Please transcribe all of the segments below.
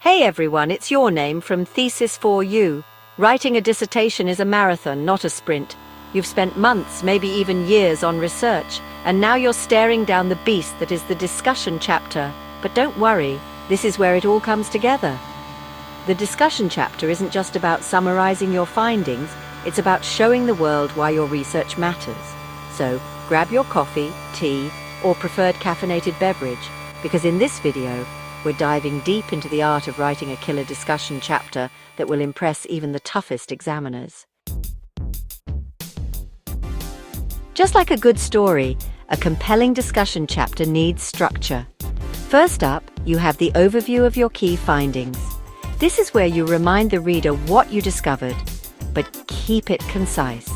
Hey everyone, it's your name from Thesis 4U. Writing a dissertation is a marathon, not a sprint. You've spent months, maybe even years on research, and now you're staring down the beast that is the discussion chapter. But don't worry, this is where it all comes together. The discussion chapter isn't just about summarizing your findings, it's about showing the world why your research matters. So, grab your coffee, tea, or preferred caffeinated beverage, because in this video, we're diving deep into the art of writing a killer discussion chapter that will impress even the toughest examiners. Just like a good story, a compelling discussion chapter needs structure. First up, you have the overview of your key findings. This is where you remind the reader what you discovered, but keep it concise.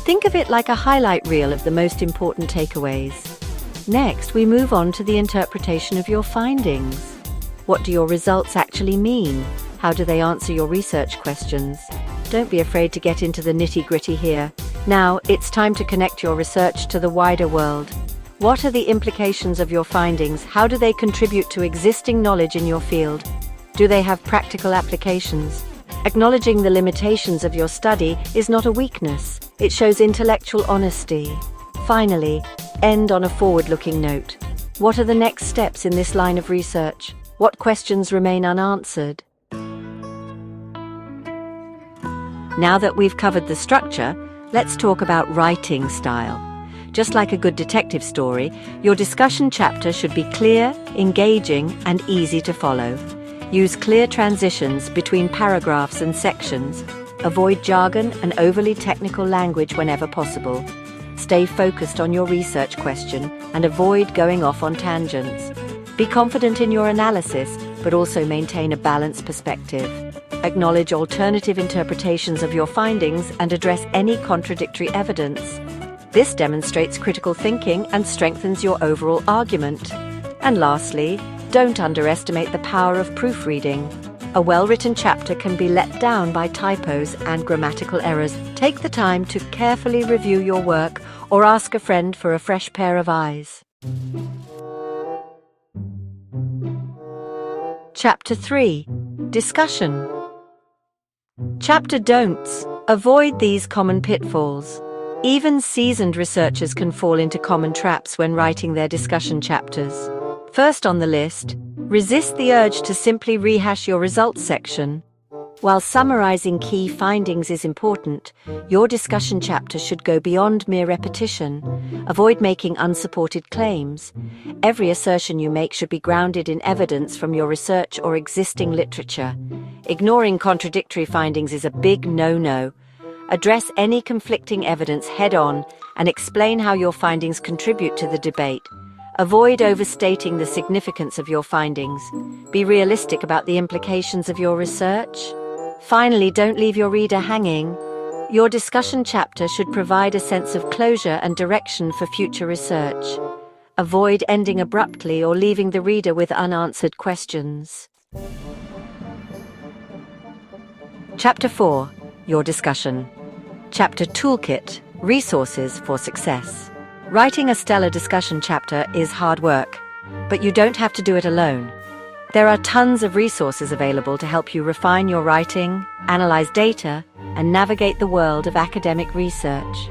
Think of it like a highlight reel of the most important takeaways. Next, we move on to the interpretation of your findings. What do your results actually mean? How do they answer your research questions? Don't be afraid to get into the nitty-gritty here. Now, it's time to connect your research to the wider world. What are the implications of your findings? How do they contribute to existing knowledge in your field? Do they have practical applications? Acknowledging the limitations of your study is not a weakness. It shows intellectual honesty. Finally, end on a forward-looking note. What are the next steps in this line of research? What questions remain unanswered? Now that we've covered the structure, let's talk about writing style. Just like a good detective story, your discussion chapter should be clear, engaging, and easy to follow. Use clear transitions between paragraphs and sections. Avoid jargon and overly technical language whenever possible. Stay focused on your research question and avoid going off on tangents. Be confident in your analysis, but also maintain a balanced perspective. Acknowledge alternative interpretations of your findings and address any contradictory evidence. This demonstrates critical thinking and strengthens your overall argument. And lastly, don't underestimate the power of proofreading. A well-written chapter can be let down by typos and grammatical errors. Take the time to carefully review your work or ask a friend for a fresh pair of eyes. Chapter 3. Discussion. Chapter Don'ts. Avoid these common pitfalls. Even seasoned researchers can fall into common traps when writing their discussion chapters. First on the list, resist the urge to simply rehash your results section. While summarizing key findings is important, your discussion chapter should go beyond mere repetition. Avoid making unsupported claims. Every assertion you make should be grounded in evidence from your research or existing literature. Ignoring contradictory findings is a big no-no. Address any conflicting evidence head-on and explain how your findings contribute to the debate. Avoid overstating the significance of your findings. Be realistic about the implications of your research. Finally, don't leave your reader hanging. Your discussion chapter should provide a sense of closure and direction for future research. Avoid ending abruptly or leaving the reader with unanswered questions. Chapter 4. Your discussion. Chapter Toolkit. Resources for success. Writing a stellar discussion chapter is hard work, but you don't have to do it alone. There are tons of resources available to help you refine your writing, analyze data, and navigate the world of academic research.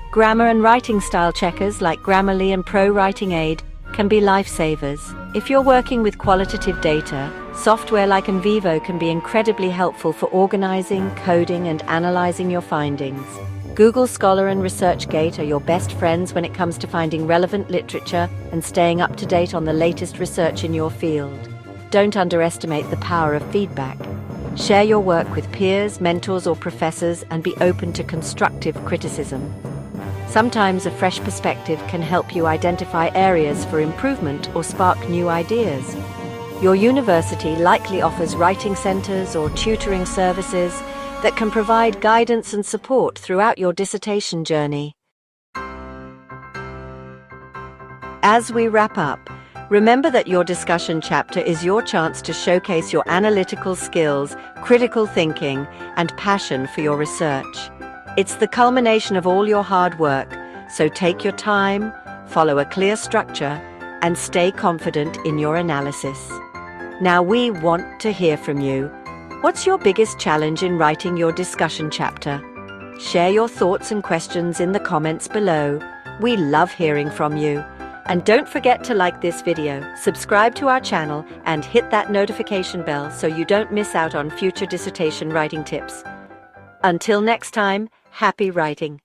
Grammar and writing style checkers like Grammarly and Pro Writing Aid can be lifesavers. If you're working with qualitative data, software like Vivo can be incredibly helpful for organizing, coding, and analyzing your findings. Google Scholar and ResearchGate are your best friends when it comes to finding relevant literature and staying up to date on the latest research in your field. Don't underestimate the power of feedback. Share your work with peers, mentors, or professors and be open to constructive criticism. Sometimes a fresh perspective can help you identify areas for improvement or spark new ideas. Your university likely offers writing centers or tutoring services that can provide guidance and support throughout your dissertation journey. As we wrap up, remember that your discussion chapter is your chance to showcase your analytical skills, critical thinking, and passion for your research. It's the culmination of all your hard work, so take your time, follow a clear structure, and stay confident in your analysis. Now we want to hear from you. What's your biggest challenge in writing your discussion chapter? Share your thoughts and questions in the comments below. We love hearing from you. And don't forget to like this video, subscribe to our channel, and hit that notification bell so you don't miss out on future dissertation writing tips. Until next time, happy writing!